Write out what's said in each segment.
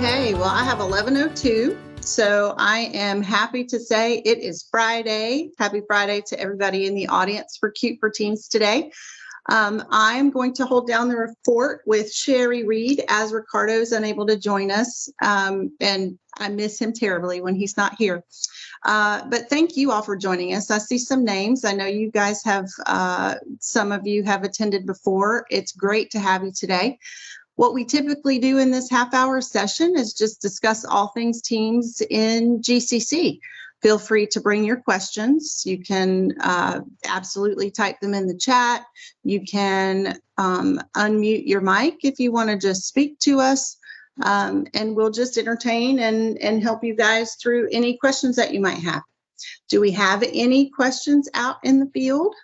Okay, well, I have 11:02, so I am happy to say it is Friday. Happy Friday to everybody in the audience for Cute for Teens today. I'm going to hold down the report with Sherry Reed as Ricardo's unable to join us, and I miss him terribly when he's not here. But thank you all for joining us. I see some names. I know you guys have, some of you have attended before. It's great to have you today. What we typically do in this half-hour session is just discuss all things teams in GCC. Feel free to bring your questions. You can absolutely type them in the chat. You can unmute your mic if you want to just speak to us, and we'll just entertain and help you guys through any questions that you might have. Do we have any questions out in the field?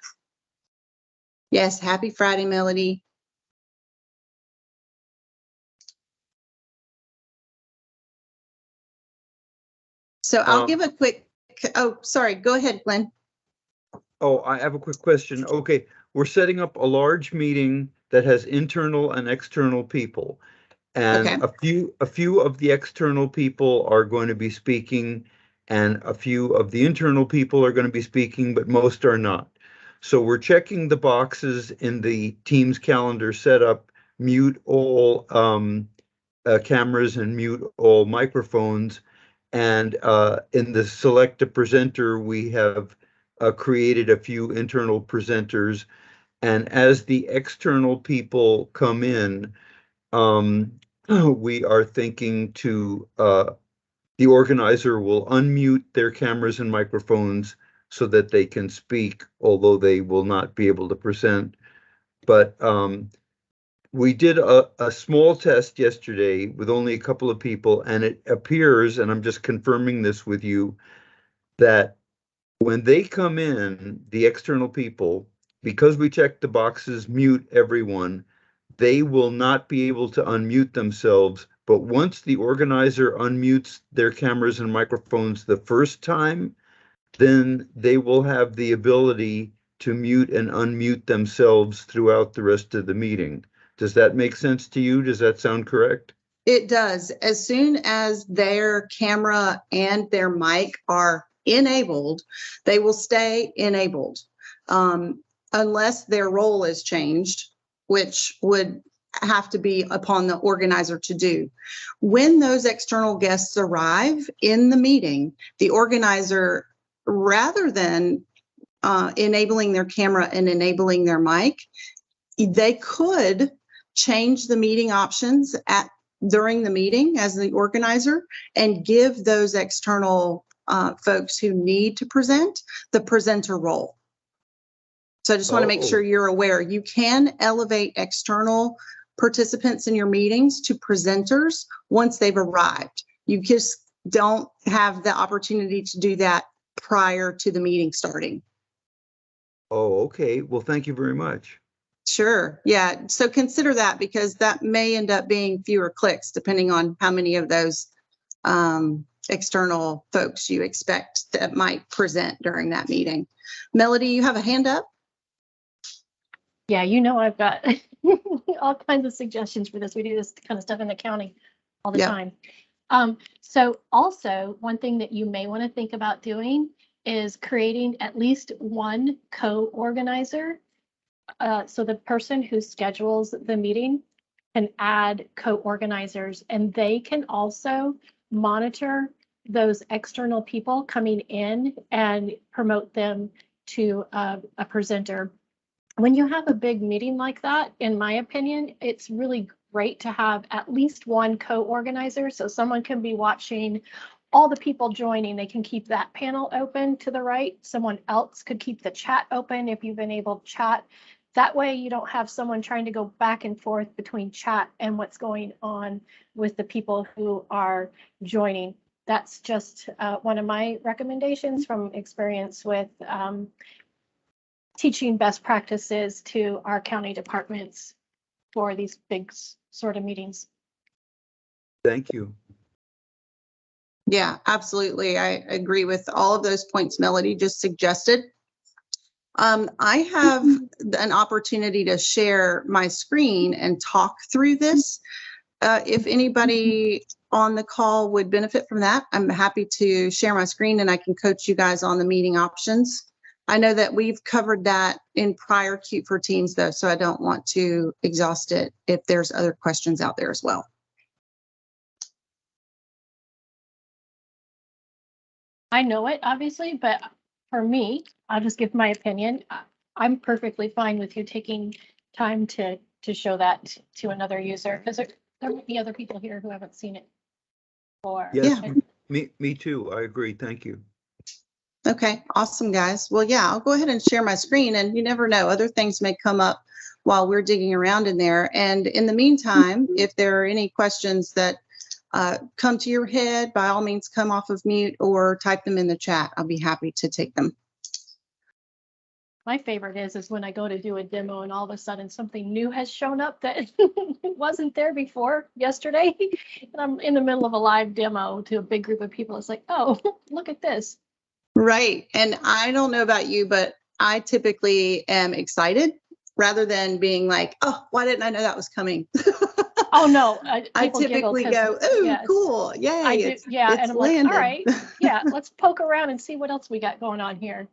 Yes, happy Friday, Melody. So I'll give a quick, oh, sorry, go ahead, Glenn. Oh, I have a quick question. Okay, we're setting up a large meeting that has internal and external people. And Okay. a few of the external people are going to be speaking, and a few of the internal people are going to be speaking, but most are not. So we're checking the boxes in the Teams calendar setup, mute all cameras and mute all microphones. And in the select a presenter, we have created a few internal presenters. And as the external people come in, we are thinking to, the organizer will unmute their cameras and microphones so that they can speak, although they will not be able to present. But we did a small test yesterday with only a couple of people, and it appears, and I'm just confirming this with you, that when they come in, the external people, because we checked the boxes, mute everyone, they will not be able to unmute themselves. But once the organizer unmutes their cameras and microphones the first time, then they will have the ability to mute and unmute themselves throughout the rest of the meeting. Does that make sense to you? Does that sound correct? It does. As soon as their camera and their mic are enabled, they will stay enabled, unless their role is changed, which would have to be upon the organizer to do. When those external guests arrive in the meeting, the organizer, rather than enabling their camera and enabling their mic, they could change the meeting options during the meeting as the organizer and give those external folks who need to present the presenter role. So I just want to make sure you're aware. You can elevate external participants in your meetings to presenters once they've arrived. You just don't have the opportunity to do that prior to the meeting starting. Oh, okay. Well, thank you very much. Sure. Yeah. So consider that, because that may end up being fewer clicks depending on how many of those external folks you expect that might present during that meeting. Melody, you have a hand up? Yeah, you know, I've got all kinds of suggestions for this. We do this kind of stuff in the county all the time. So also, one thing that you may want to think about doing is creating at least one co-organizer. So the person who schedules the meeting can add co-organizers, and they can also monitor those external people coming in and promote them to a presenter. When you have a big meeting like that, in my opinion, it's really great to have at least one co-organizer, so someone can be watching all the people joining. They can keep that panel open to the right. Someone else could keep the chat open if you've enabled chat. That way you don't have someone trying to go back and forth between chat and what's going on with the people who are joining. That's just one of my recommendations from experience with teaching best practices to our county departments for these big sort of meetings. Thank you. Yeah, absolutely. I agree with all of those points Melody just suggested. I have an opportunity to share my screen and talk through this if anybody on the call would benefit from that, I'm happy to share my screen and I can coach you guys on the meeting options. I know that we've covered that in prior Cute for Teens though, so I don't want to exhaust it if there's other questions out there as well. I know it, obviously, but for me, I'll just give my opinion. I'm perfectly fine with you taking time to show that to another user, because there might be other people here who haven't seen it before. Yes, Yeah. me too. I agree. Thank you. Okay, awesome, guys. Well, yeah, I'll go ahead and share my screen, and you never know, other things may come up while we're digging around in there. And in the meantime, if there are any questions that come to your head, by all means, come off of mute or type them in the chat. I'll be happy to take them. My favorite is when I go to do a demo and all of a sudden something new has shown up that wasn't there before yesterday. And I'm in the middle of a live demo to a big group of people. It's like, oh, look at this. Right. And I don't know about you, but I typically am excited rather than being like, oh, why didn't I know that was coming? Oh, no. I typically go, oh, yes, cool. Yay. I do, yeah. It's And I'm landed. like, all right, yeah, let's poke around and see what else we got going on here.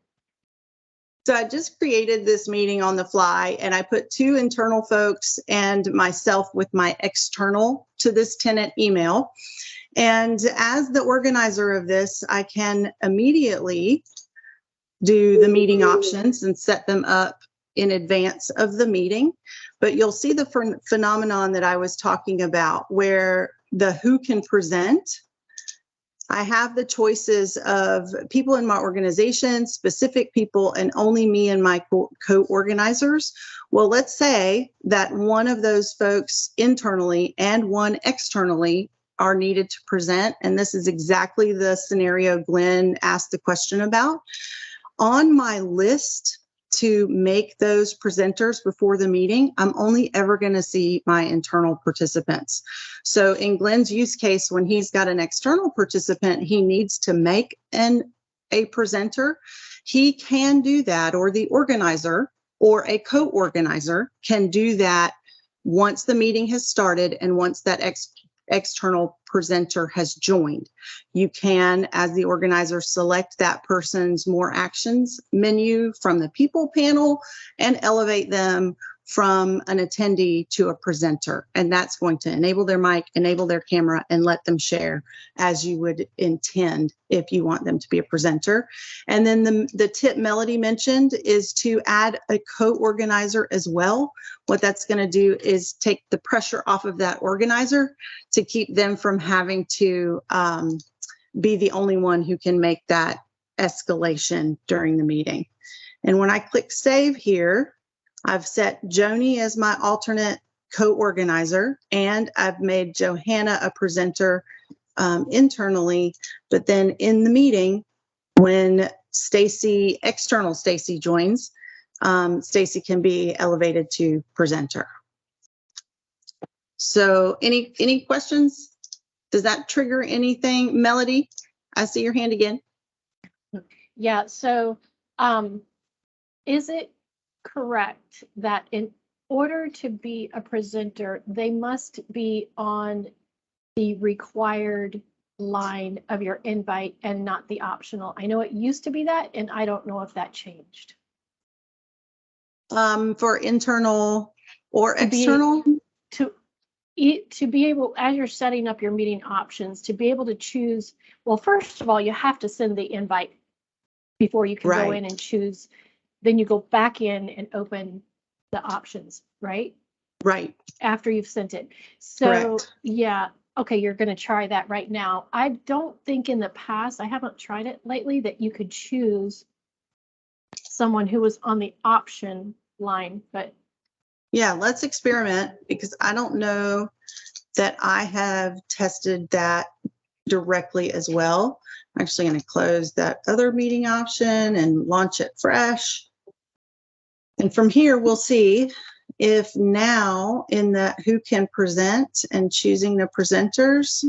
So I just created this meeting on the fly and I put 2 internal folks and myself with my external to this tenant email. And as the organizer of this, I can immediately do the meeting options and set them up in advance of the meeting. But you'll see the phenomenon that I was talking about where the who can present. I have the choices of people in my organization, specific people, and only me and my co-organizers. Well, let's say that one of those folks internally and one externally are needed to present. And this is exactly the scenario Glenn asked the question about. On my list to make those presenters before the meeting, I'm only ever going to see my internal participants. So in Glenn's use case, when he's got an external participant, he needs to make a presenter. He can do that, or the organizer or a co-organizer can do that once the meeting has started and once that external presenter has joined. You can, as the organizer, select that person's more actions menu from the people panel and elevate them from an attendee to a presenter. And that's going to enable their mic, enable their camera, and let them share as you would intend if you want them to be a presenter. And then the tip Melody mentioned is to add a co-organizer as well. What that's going to do is take the pressure off of that organizer to keep them from having to be the only one who can make that escalation during the meeting. And when I click save here, I've set Joni as my alternate co-organizer, and I've made Johanna a presenter internally. But then in the meeting, when external Stacy joins, Stacy can be elevated to presenter. So any questions? Does that trigger anything? Melody, I see your hand again. Yeah, so is it correct that in order to be a presenter, they must be on the required line of your invite and not the optional? I know it used to be that, and I don't know if that changed. For internal or external? To be able, as you're setting up your meeting options, to be able to choose, well, first of all, you have to send the invite before you can go in and choose. Then you go back in and open the options, right? Right. After you've sent it. So, correct. Yeah, okay, you're going to try that right now. I don't think in the past, I haven't tried it lately, that you could choose someone who was on the option line, but. Yeah, let's experiment, because I don't know that I have tested that directly as well. I'm actually going to close that other meeting option and launch it fresh. And from here, we'll see if now in the who can present and choosing the presenters,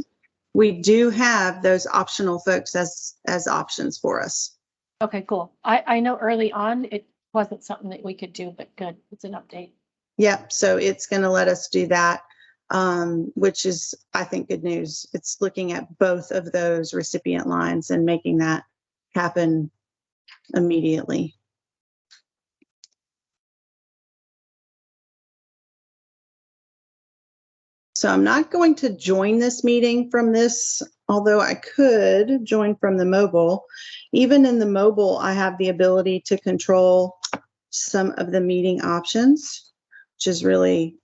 we do have those optional folks as options for us. Okay, cool. I know early on it wasn't something that we could do, but good. It's an update. Yep. So it's going to let us do that. which is, I think, good news. It's looking at both of those recipient lines and making that happen immediately. So I'm not going to join this meeting from this, although I could join from the mobile. Even in the mobile, I have the ability to control some of the meeting options, which is really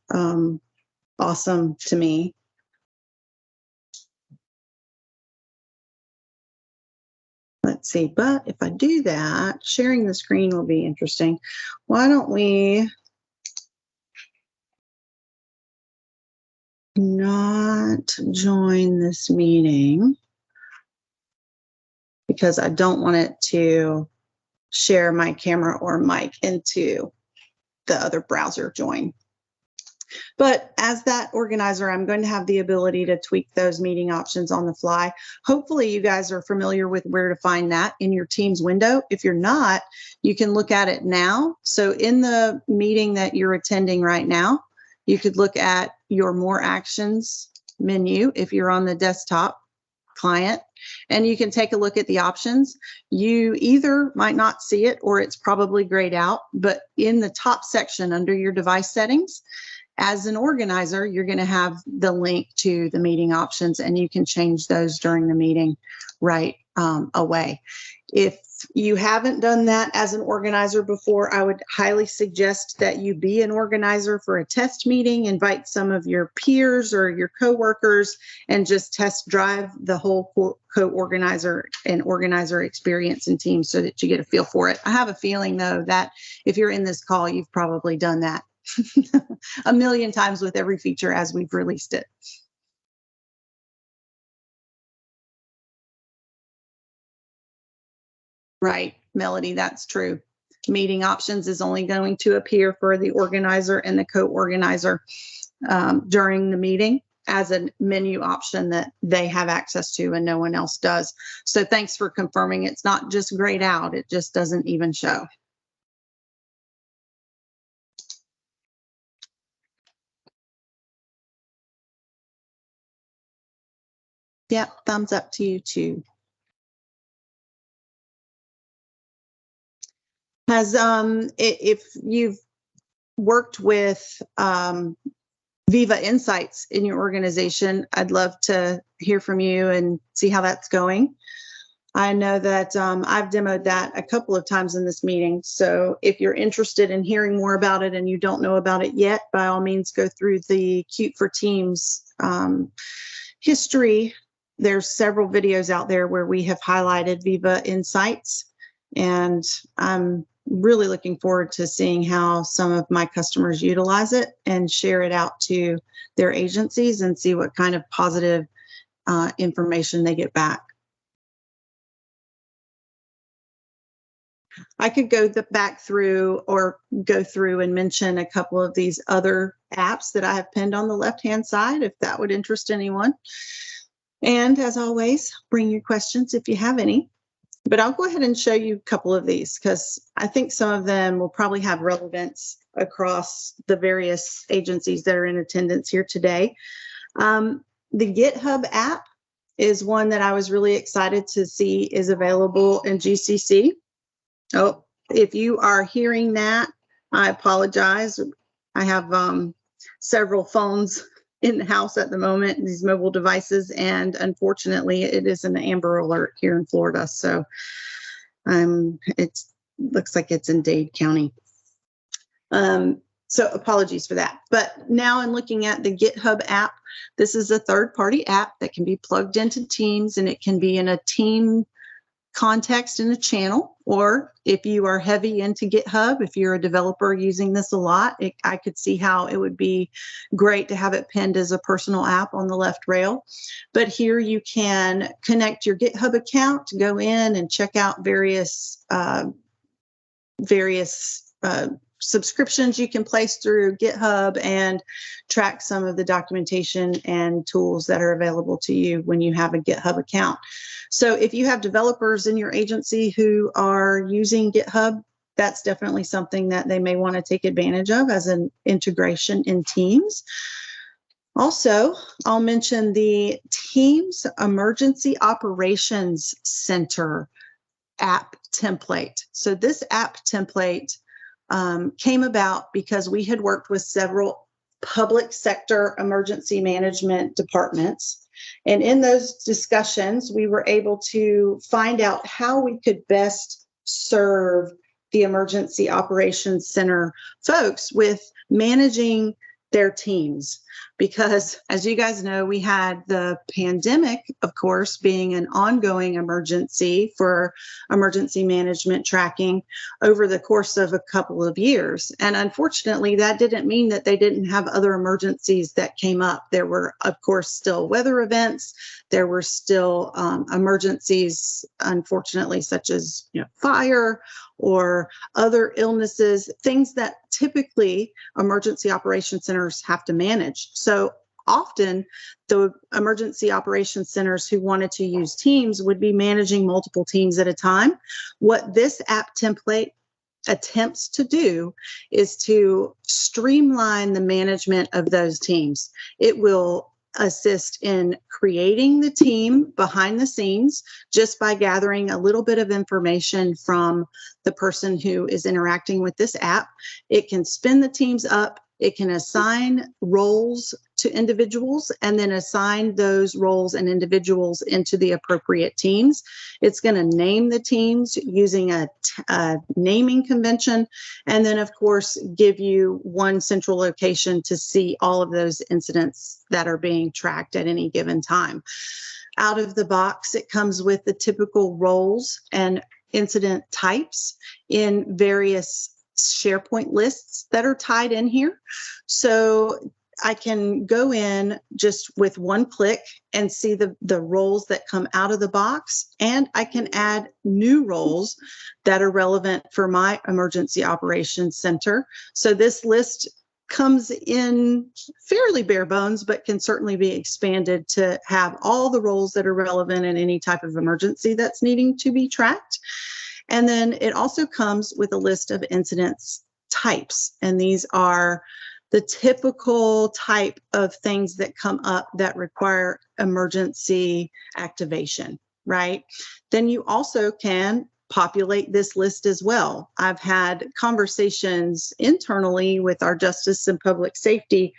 awesome to me. Let's see, but if I do that, sharing the screen will be interesting. Why don't we not join this meeting? Because I don't want it to share my camera or mic into the other browser join. But as that organizer, I'm going to have the ability to tweak those meeting options on the fly. Hopefully you guys are familiar with where to find that in your Teams window. If you're not, you can look at it now. So in the meeting that you're attending right now, you could look at your More Actions menu if you're on the desktop client, and you can take a look at the options. You either might not see it or it's probably grayed out, but in the top section under your device settings, as an organizer, you're going to have the link to the meeting options, and you can change those during the meeting right away. If you haven't done that as an organizer before, I would highly suggest that you be an organizer for a test meeting, invite some of your peers or your coworkers, and just test drive the whole co-organizer and organizer experience in Teams so that you get a feel for it. I have a feeling, though, that if you're in this call, you've probably done that a million times with every feature as we've released it. Right, Melody, that's true. Meeting options is only going to appear for the organizer and the co-organizer during the meeting as a menu option that they have access to and no one else does. So thanks for confirming. It's not just grayed out, it just doesn't even show. Yeah, thumbs up to you too. Has if you've worked with Viva Insights in your organization, I'd love to hear from you and see how that's going. I know that I've demoed that a couple of times in this meeting. So if you're interested in hearing more about it and you don't know about it yet, by all means, go through the Qt for Teams history. There's several videos out there where we have highlighted Viva Insights, and I'm really looking forward to seeing how some of my customers utilize it and share it out to their agencies and see what kind of positive information they get back. I could go back through and mention a couple of these other apps that I have pinned on the left-hand side, if that would interest anyone. And as always, bring your questions if you have any. But I'll go ahead and show you a couple of these because I think some of them will probably have relevance across the various agencies that are in attendance here today. The Github app is one that I was really excited to see is available in GCC. Oh, if you are hearing that, I apologize. I have several phones in the house at the moment, these mobile devices, and unfortunately it is an Amber Alert here in Florida. So it looks like it's in Dade County. So apologies for that. But now I'm looking at the Github app. This is a third-party app that can be plugged into Teams, and it can be in a team context in a channel, or if you are heavy into GitHub, if you're a developer using this a lot, I could see how it would be great to have it pinned as a personal app on the left rail. But here you can connect your GitHub account, go in and check out various subscriptions you can place through GitHub and track some of the documentation and tools that are available to you when you have a GitHub account. So if you have developers in your agency who are using GitHub, that's definitely something that they may want to take advantage of as an integration in Teams. Also, I'll mention the Teams Emergency Operations Center app template. So this app template came about because we had worked with several public sector emergency management departments. And in those discussions, we were able to find out how we could best serve the Emergency Operations Center folks with managing their teams. Because as you guys know, we had the pandemic, of course, being an ongoing emergency for emergency management tracking over the course of a couple of years. And unfortunately, that didn't mean that they didn't have other emergencies that came up. There were, of course, still weather events. There were still emergencies, unfortunately, such as fire or other illnesses, things that typically emergency operations centers have to manage. So often the emergency operations centers who wanted to use Teams would be managing multiple teams at a time. What this app template attempts to do is to streamline the management of those teams. It will assist in creating the team behind the scenes just by gathering a little bit of information from the person who is interacting with this app. It can spin the teams up. It can assign roles to individuals and then assign those roles and individuals into the appropriate teams. It's going to name the teams using a naming convention, and then, of course, give you one central location to see all of those incidents that are being tracked at any given time. Out of the box, it comes with the typical roles and incident types in various SharePoint lists that are tied in here. So I can go in just with one click and see the roles that come out of the box, and I can add new roles that are relevant for my emergency operations center. So this list comes in fairly bare bones, but can certainly be expanded to have all the roles that are relevant in any type of emergency that's needing to be tracked. And then it also comes with a list of incidents types. And these are the typical type of things that come up that require emergency activation, right? Then you also can populate this list as well. I've had conversations internally with our justice and public safety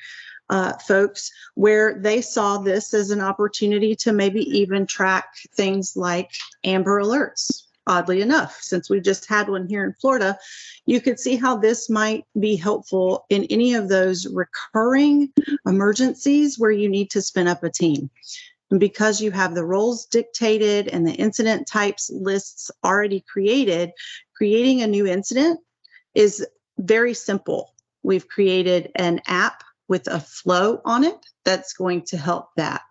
folks where they saw this as an opportunity to maybe even track things like Amber Alerts. Oddly enough, since we just had one here in Florida, you could see how this might be helpful in any of those recurring emergencies where you need to spin up a team. And because you have the roles dictated and the incident types lists already created, creating a new incident is very simple. We've created an app with a flow on it that's going to help that.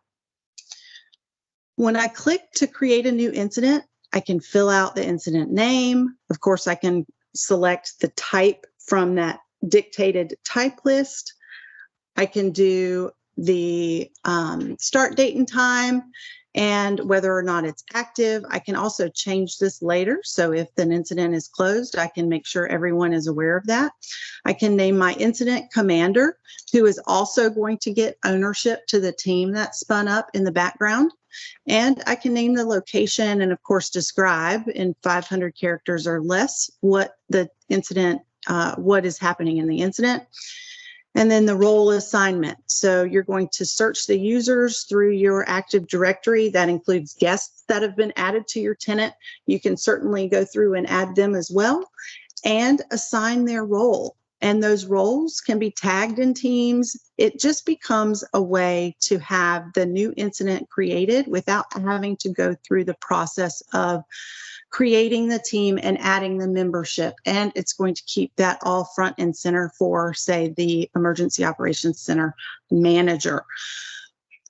When I click to create a new incident, I can fill out the incident name. Of course, I can select the type from that dictated type list. I can do the start date and time and whether or not it's active. I can also change this later. So if an incident is closed, I can make sure everyone is aware of that. I can name my incident commander, who is also going to get ownership to the team that spun up in the background. And I can name the location and, of course, describe in 500 characters or less what the incident, what is happening in the incident. And then the role assignment. So you're going to search the users through your Active Directory. That includes guests that have been added to your tenant. You can certainly go through and add them as well and assign their role. And those roles can be tagged in teams. It just becomes a way to have the new incident created without having to go through the process of creating the team and adding the membership. And it's going to keep that all front and center for, say, the Emergency Operations Center manager.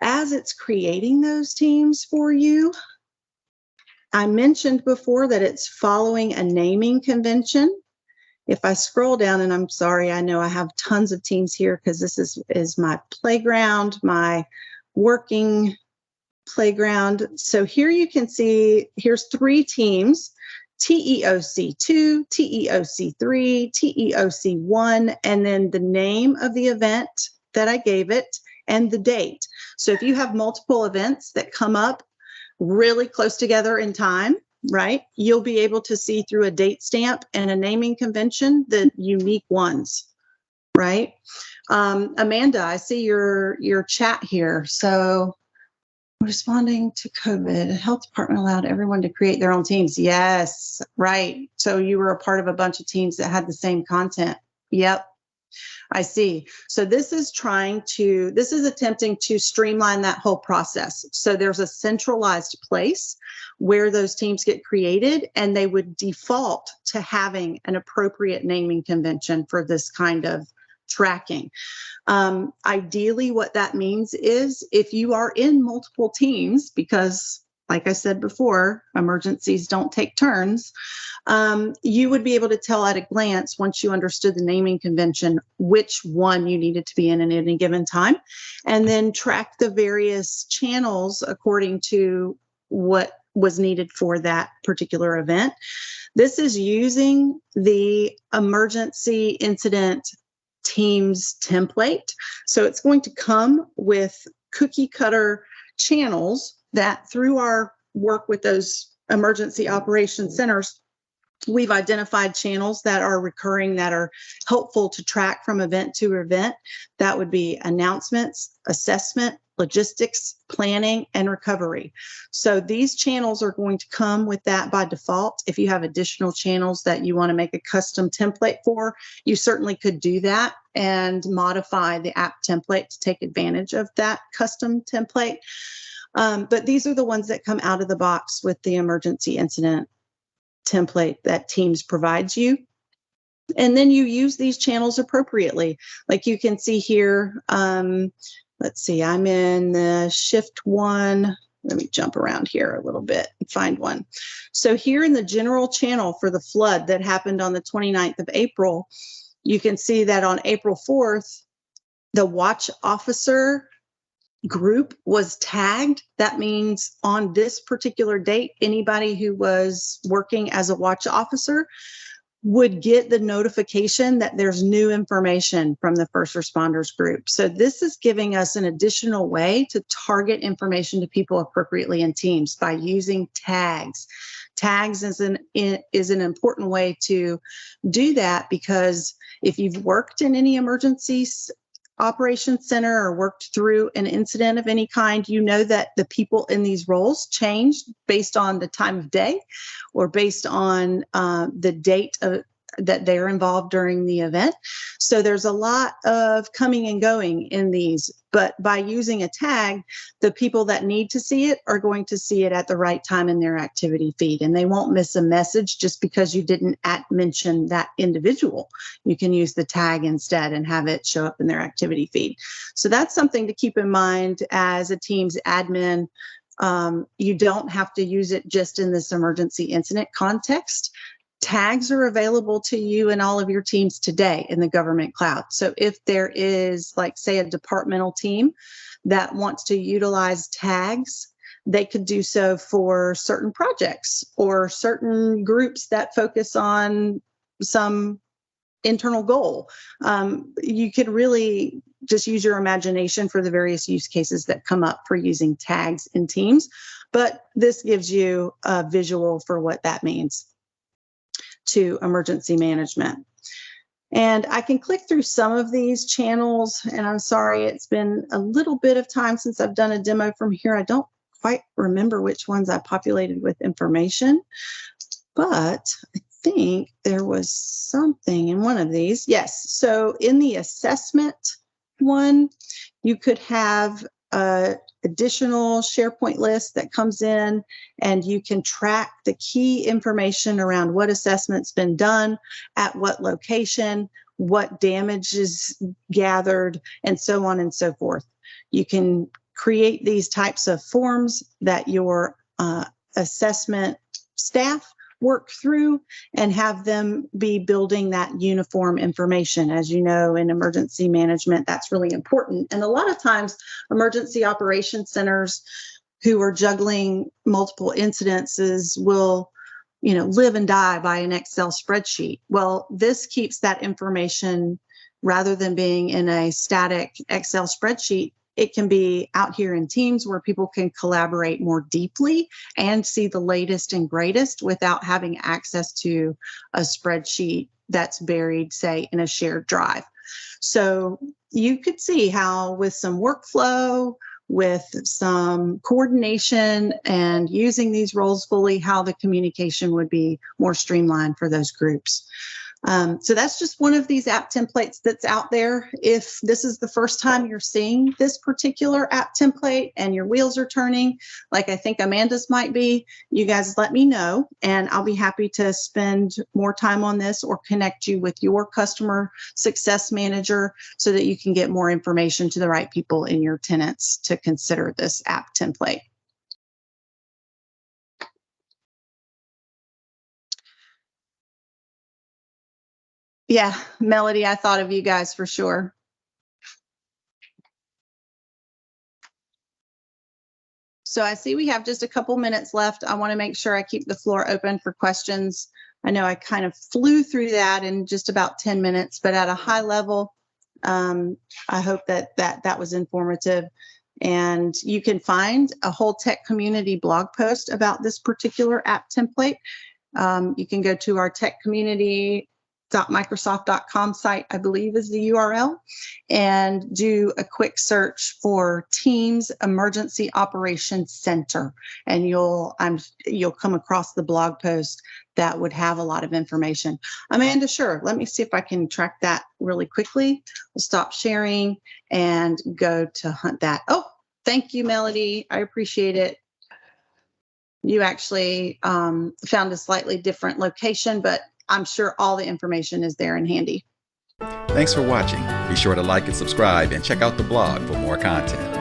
As it's creating those teams for you, I mentioned before that it's following a naming convention. If I scroll down, and I'm sorry, I know I have tons of teams here because this is my playground, my working playground. So here you can see, here's 3 teams, TEOC2, TEOC3, TEOC1, and then the name of the event that I gave it and the date. So if you have multiple events that come up really close together in time, right, you'll be able to see through a date stamp and a naming convention the unique ones, right? Amanda, I see your chat here. So responding to COVID, the health department allowed everyone to create their own teams. Yes, right. So you were a part of a bunch of teams that had the same content. Yep. I see. So this is attempting to streamline that whole process. So there's a centralized place where those teams get created, and they would default to having an appropriate naming convention for this kind of tracking. Ideally, what that means is if you are in multiple teams, because like I said before, emergencies don't take turns, you would be able to tell at a glance, once you understood the naming convention, which one you needed to be in at any given time, and then track the various channels according to what was needed for that particular event. This is using the emergency incident Teams template. So it's going to come with cookie cutter channels that, through our work with those emergency operations centers, we've identified channels that are recurring, that are helpful to track from event to event. That would be announcements, assessment, logistics, planning, and recovery. So these channels are going to come with that by default. If you have additional channels that you want to make a custom template for, you certainly could do that and modify the app template to take advantage of that custom template. But these are the ones that come out of the box with the emergency incident template that Teams provides you. And then you use these channels appropriately. Like you can see here, let's see, I'm in the shift one. Let me jump around here a little bit and find one. So here in the general channel for the flood that happened on the 29th of April, you can see that on April 4th, the watch officer group was tagged. That means on this particular date, anybody who was working as a watch officer would get the notification that there's new information from the first responders group. So this is giving us an additional way to target information to people appropriately in Teams by using tags. Tags is an important way to do that, because if you've worked in any emergencies operations center or worked through an incident of any kind, you know that the people in these roles change based on the time of day or based on the date that they're involved during the event. So there's a lot of coming and going in these, but by using a tag, the people that need to see it are going to see it at the right time in their activity feed, and they won't miss a message just because you didn't mention that individual. You can use the tag instead and have it show up in their activity feed. So that's something to keep in mind as a Teams admin. You don't have to use it just in this emergency incident context. Tags are available to you in all of your teams today in the government cloud. So if there is, like, say, a departmental team that wants to utilize tags, they could do so for certain projects or certain groups that focus on some internal goal. You could really just use your imagination for the various use cases that come up for using tags in Teams. But this gives you a visual for what that means to emergency management. And I can click through some of these channels, and I'm sorry, it's been a little bit of time since I've done a demo from here. I don't quite remember which ones I populated with information, but I think there was something in one of these. Yes, so in the assessment one, you could have additional SharePoint list that comes in, and you can track the key information around what assessment's been done, at what location, what damage is gathered, and so on and so forth. You can create these types of forms that your assessment staff work through and have them be building that uniform information. As you know, in emergency management, that's really important. And a lot of times, emergency operations centers who are juggling multiple incidences will, live and die by an Excel spreadsheet. Well, this keeps that information rather than being in a static Excel spreadsheet, it can be out here in Teams where people can collaborate more deeply and see the latest and greatest without having access to a spreadsheet that's buried, say, in a shared drive. So you could see how with some workflow, with some coordination and using these roles fully, how the communication would be more streamlined for those groups. So that's just one of these app templates that's out there. If this is the first time you're seeing this particular app template and your wheels are turning, like I think Amanda's might be, you guys let me know and I'll be happy to spend more time on this or connect you with your customer success manager so that you can get more information to the right people in your tenants to consider this app template. Yeah, Melody, I thought of you guys for sure. So I see we have just a couple minutes left. I want to make sure I keep the floor open for questions. I know I kind of flew through that in just about 10 minutes, but at a high level, I hope that was informative. And you can find a whole tech community blog post about this particular app template. You can go to our tech community.microsoft.com site, I believe is the URL, and do a quick search for Teams Emergency Operations Center, and you'll come across the blog post that would have a lot of information. Amanda, sure. Let me see if I can track that really quickly. We'll stop sharing and go to hunt that. Oh, thank you, Melody. I appreciate it. You actually found a slightly different location, but I'm sure all the information is there and handy. Thanks for watching. Be sure to like and subscribe and check out the blog for more content.